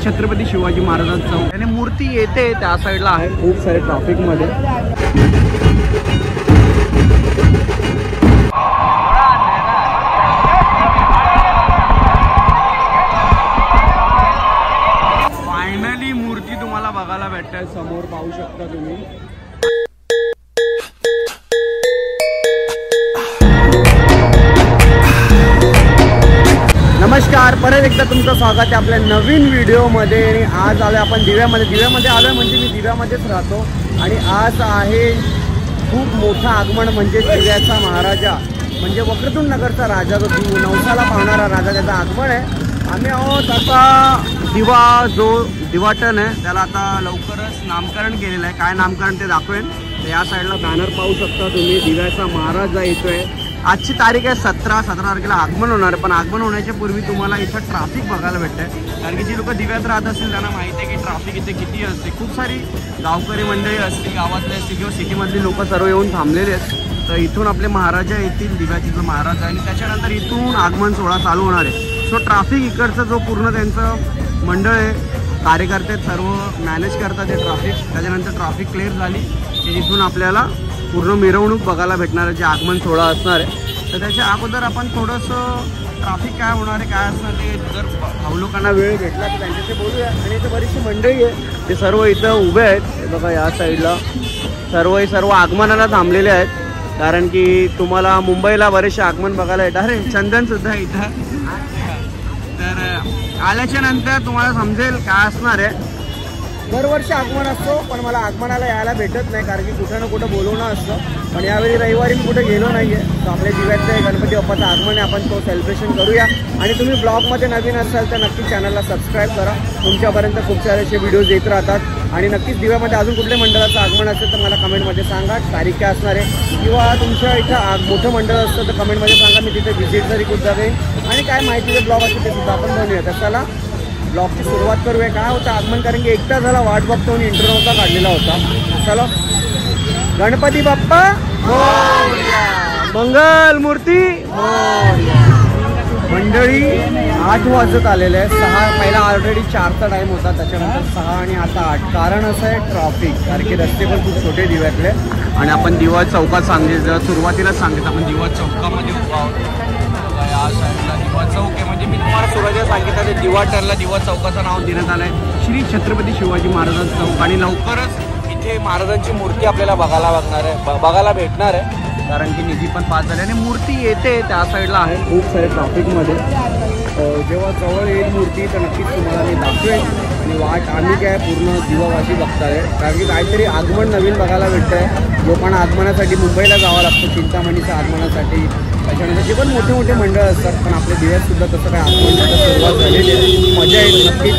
छत्रपती शिवाजी महाराजांचा चौक आणि मूर्ती येते त्या साईडला आहे. खूप सारे ट्रॅफिक मध्ये. फायनली मूर्ती तुम्हाला बघायला भेटते. समोर पाहू शकता तुम्ही. नमस्कार, परत एकदा तुमचं स्वागत आहे आपल्या नवीन व्हिडिओमध्ये. आणि आज आलो आपण दिव्यामध्ये आलो आहे. म्हणजे मी दिव्यामध्येच राहतो आणि आज आहे खूप मोठं आगमन. म्हणजे दिव्याचा महाराजा म्हणजे वक्रतुंड नगरचा राजा, जो नवसाला पाहणारा राजा, त्याचं आगमन आहे. आम्ही आहोत आता जो दिवाटन आहे त्याला आता लवकरच नामकरण केलेलं आहे. काय नामकरण ते दाखवेन. या साईडला बॅनर पाहू शकता तुम्ही. दिव्याचा महाराजा येतोय. आजची तारीख आहे 17 तारखेला आगमन होणार आहे. पण आगमन होण्याच्या पूर्वी तुम्हाला इथं ट्रॅफिक बघायला भेटतं. कारण की जी लोक दिव्यात राहत असतील त्यांना माहिती आहे की ट्रॅफिक इथे किती असते. खूप सारी गावकरी मंडळी असतील, गावातले असतील किंवा सिटीमधली लोक सर्व येऊन थांबलेले आहेत. तर इथून आपले महाराजा येतील, दिव्याचे जो महाराजा, आणि त्याच्यानंतर इथून आगमन सोहळा चालू होणार आहे. सो ट्रॅफिक इकडचं जो पूर्ण त्यांचं मंडळ आहे, कार्यकर्ते सर्व मॅनेज करतात ते ट्रॅफिक. त्याच्यानंतर ट्रॅफिक क्लिअर झाली की तिथून आपल्याला पूर्ण मिरवणूक बघायला भेटणार आहे, जे आगमन सोहळा असणार आहे. तर त्याच्या अगोदर आपण थोडंसं ट्रॅफिक काय होणार आहे, काय असणार ते, जर भाऊ लोकांना वेळ भेटला तर त्यांच्याशी बोलूया. आणि इथे बरीचशी मंडळी आहे, ते सर्व इथं उभे आहेत. हे बघा या साईडला सर्व आगमनाला थांबलेले आहेत. कारण की तुम्हाला मुंबईला बरेचसे आगमन बघायला येतात. अरे चंदनसुद्धा इथं. तर आल्याच्या नंतर तुम्हाला समजेल काय असणार आहे. दरवर्षी आगमन असतो, पण मला आगमनाला यायला भेटत नाही कारण की कुठं ना कुठं बोलवणं असतं. पण यावेळी रविवारी मी कुठे गेलो नाही आहे. तर आपल्या दिव्याचं गणपती बाप्पाचं आगमन आहे, आपण तो सेलिब्रेशन करूया. आणि तुम्ही ब्लॉगमध्ये नवीन असाल तर नक्की चॅनलला सबस्क्राईब करा. तुमच्यापर्यंत खूप सारे असे व्हिडिओज येत राहतात. आणि नक्कीच दिव्यामध्ये अजून कुठल्या मंडळाचं आगमन असेल तर मला कमेंटमध्ये सांगा, तारीख काय असणार आहे. किंवा तुमच्या इथं मोठं मंडळ असतं तर कमेंटमध्ये सांगा, मी तिथे व्हिजिट जरी कुठं जाईल. आणि काय माहितीचे ब्लॉग असेल ते सुद्धा आपण बनवूया. तर चला ब्लॉगची सुरुवात करूया. काय होतं आगमन, कारण की एकटा झाला वाट बघतो आणि इंटरव्ह्यू नव्हता काढलेला होता. चलो, गणपती बाप्पा मोरया, मंगल मूर्ती मोरया. मंडळी 8 वाजत आलेले आहे. 6 पहिला ऑलरेडी 4चा टाईम होता, त्याच्यानंतर 6 आणि आता 8. कारण असं आहे ट्रॅफिक, कारण की रस्ते पण खूप छोटे दिव्यातले. आणि आपण दिवा चौकात सांगितलं, सुरुवातीलाच सांगितलं आपण दिवा चौकामध्ये उभा आहोत. या साईडला दिवा चौक आहे. म्हणजे मी तुम्हाला सुरुवातीला सांगितलं ते दिवाटनला दिवा चौकाचं नाव देण्यात आलं आहे, श्री छत्रपती शिवाजी महाराजांचा चौक. आणि लवकरच इथे महाराजांची मूर्ती आपल्याला बघायला भेटणार आहे. कारण की निधी पण पास झाली आणि मूर्ती येते त्या साईडला आहे. खूप सारे ट्रॅफिकमध्ये. जेव्हा जवळ येईल मूर्ती तर नक्कीच तुम्हाला मी दाखवेन. आणि वाट आम्ही काय पूर्ण दिवावासी बघताय, कारण की काहीतरी आगमन नवीन बघायला भेटतं आहे. लोकांना आगमनासाठी मुंबईला जावं लागतं, चिंतामणीच्या आगमनासाठी. त्याच्यानंतर जे पण मोठे मोठे मंडळ असतात, पण आपल्या दिव्यातसुद्धा तसं काय आगमनाला सुरुवात झालेली आहे. मजा येईल नक्कीच.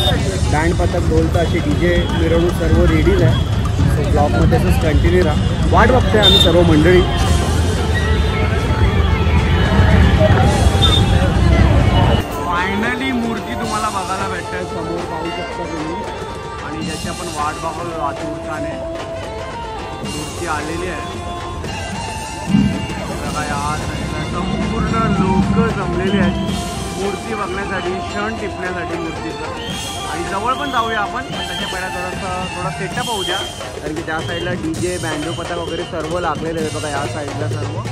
बँड पथक, ढोलता, अशी DJ मिरवणूक सर्व रेडीच आहे. सो ब्लॉगमध्ये असंच कंटिन्यू राहा. वाट बघतोय आम्ही सर्व मंडळी. फायनली मूर्ती तुम्हाला बघायला भेटते. समोर पाहू शकता तुम्ही. आणि ज्याची आपण वाट बघायला आतुरताने मूर्ती आलेली आहे. संपूर्ण लोक जमलेले आहेत मूर्ती बघण्यासाठी, क्षण टिपण्यासाठी मूर्तीचं. आणि जवळ पण जाऊया आपण, त्याच्या पहिला थोडा सेटअप होऊ द्या. कारण की त्या साईडला DJ, बँजो पथक वगैरे सर्व लागलेले आहे. बघा या साईडला सर्व.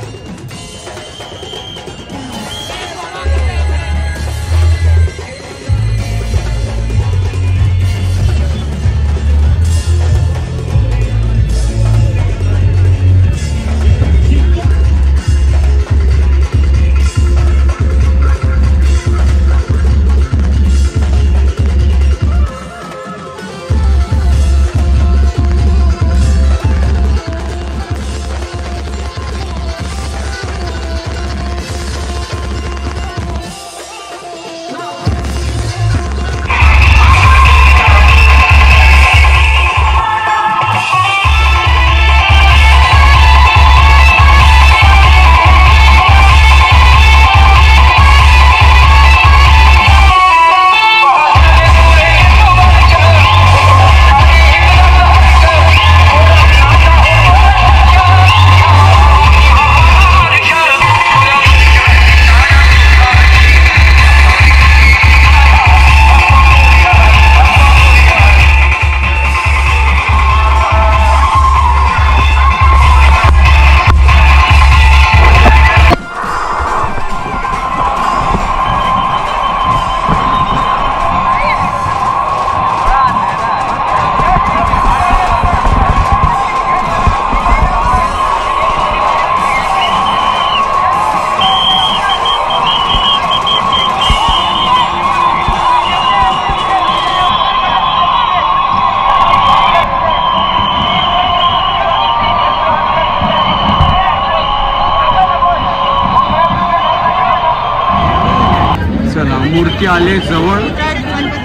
मूर्ती आली जवळ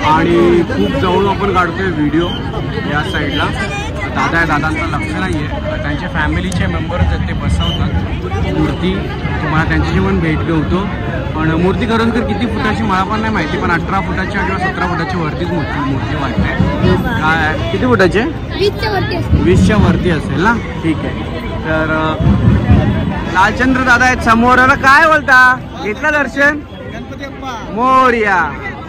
आणि खूप जवळून आपण काढतोय व्हिडिओ या साईडला. दादा आहे, दादांचं लक्ष नाही आहे. त्यांचे फॅमिलीचे मेंबर्स आहेत ते बसवतात मूर्ती. तुम्हाला त्यांच्याशी पण भेट घेतो. पण मूर्ती खरोखर किती फुटाची मला पण नाही माहिती, पण 18 फुटाची किंवा 17 फुटाची वरतीच मूर्ती वाटते. काय किती फुटाची? 20च्या वरती असेल ना. ठीक आहे. तर लालचंद्र दादा आहेत समोर. काय बोलता? घेतलं दर्शन? मोरया.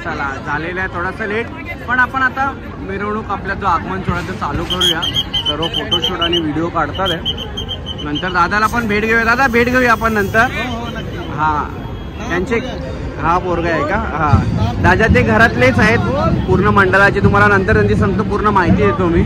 चला झालेलं आहे थोडासा लेट, पण आपण आता मिरवणूक आपल्या जो आगमन सोहळा ते चालू करूया. सर्व फोटोशूट आणि व्हिडिओ काढतात आहे. नंतर दादाला पण भेट घेऊया. दादा भेट घेऊया आपण नंतर. हां त्यांचे हा पोरगा आहे का? हां दादा ते घरातलेच आहेत पूर्ण मंडळाचे. तुम्हाला नंतर त्यांची सांगतो, पूर्ण माहिती देतो मी.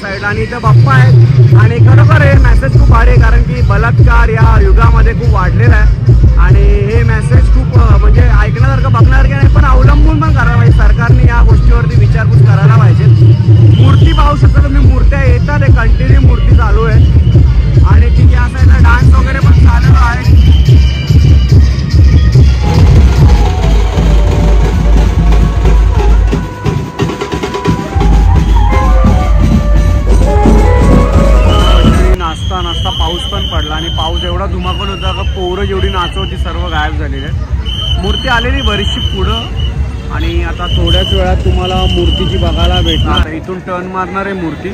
साईडला आणि इथं बाप्पा आहेत. आणि खरोखर हे मेसेज खूप भारी आहे कारण की बलात्कार या युगामध्ये खूप वाढलेला आहे आणि हे मेसेज खूप म्हणजे ऐकण्यासारखं बघण्यासारखं नाही पण अवलंबून पण करायला पाहिजे. सरकारने या गोष्टीवरती विचारपूस करायला पाहिजे. मूर्ती पाहू शकता तुम्ही, मूर्त्या येतात आहे, कंटिन्यू मूर्ती चालू आहे आणि ठीक या साईडला डान्स वगैरे पण चालू आहे. नाचता पाऊस पण पडला आणि पाऊस एवढा धुमाकूळ होता का पोरं जेवढी नाचत होती सर्व गायब झालेली आहे. मूर्ती आलेली बरीचशी पुढं आणि आता थोड्याच वेळात तुम्हाला मूर्तीची बघायला भेटणार. इथून टर्न मारणार आहे मूर्ती.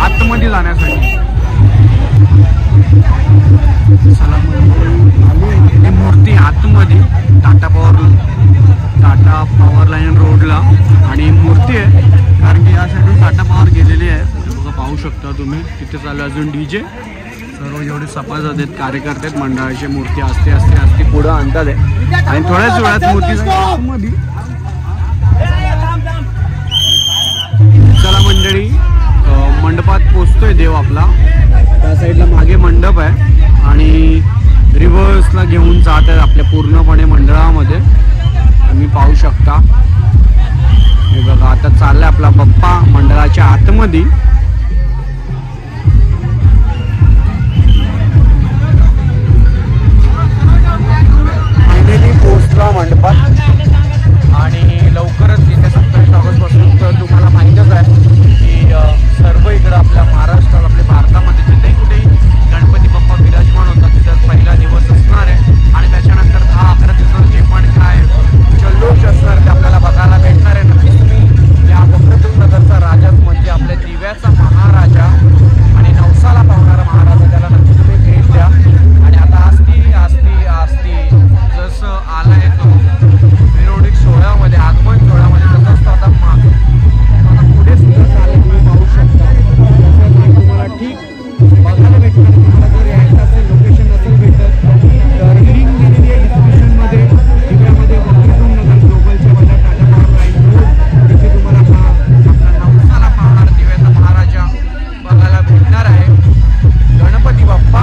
आतमध्ये जाण्यासाठी ही मूर्ती आतमध्ये टाटा पॉवर लाईन रोडला आणि मूर्ती आहे कारण की या साईडून टाटा पॉवर गेलेली आहे. बघा पाहू शकता तुम्ही तिथे चालू अजून डीजे. सर्व जेवढे सभासद आहेत कार्यकर्ते आहेत मंडळाची मूर्ती असते पुढं आणतात आहे आणि थोड्याच वेळात मूर्ती आतमध्ये. चला मंडळी मंडपात पोचतोय देव आपला. त्या साईडला मागे मंडप आहे आणि रिव्हर्सला घेऊन जात आहेत आपल्या पूर्णपणे मंडळामध्ये. तुम्ही पाहू शकता हे बघा आता चाललाय आपला बाप्पा मंडळाच्या आतमध्ये. फायनली पोहोचला मंडपात आणि लवकरच तिथे 27 ऑगस्ट पासून तर तुम्हाला माहीतच आहे की सर्व इकडं आपल्या महाराष्ट्रात आपल्या भारतामध्ये जिथे कुठेही गणपती बाप्पा विराजमान होतात तिथं पहिला दिवस असणार आहे आणि त्याच्यानंतर 10-11 दिवसांचं जे पण काय जल्लोष असणार ते आपल्याला बघायला भेटणार आहे. नक्कीच तुम्ही या वक्रतुंड नगरचा राजा म्हणजे आपल्या दिव्याचा महाराजा आणि नवसाला पावणारा महाराजा त्याला नक्की तुम्ही भेट द्या. आणि आता आस्ती जसं आलाय तो मिरवणूक सोहळ्यामध्ये आगमन सोहळ्यामध्ये तसंच तो आता पुढे सुद्धा चालेल. तुम्ही पाहू शकता तुम्हाला ठीक बघायला भेटणार. तुम्हाला जर यायचं असेल लोकेशन नसेल भेटत तर लिंक दिलेली आहे डिस्क्रिप्शनमध्ये. दिव्यामध्ये वक्रतुंड नगर ग्लोबलच्या माझ्या टाटा पॉवर लाईन रोड तिथे तुम्हाला आपला नवसाला पावणारा दिव्याचा महाराजा बघायला भेटणार आहे. गणपती बाप्पा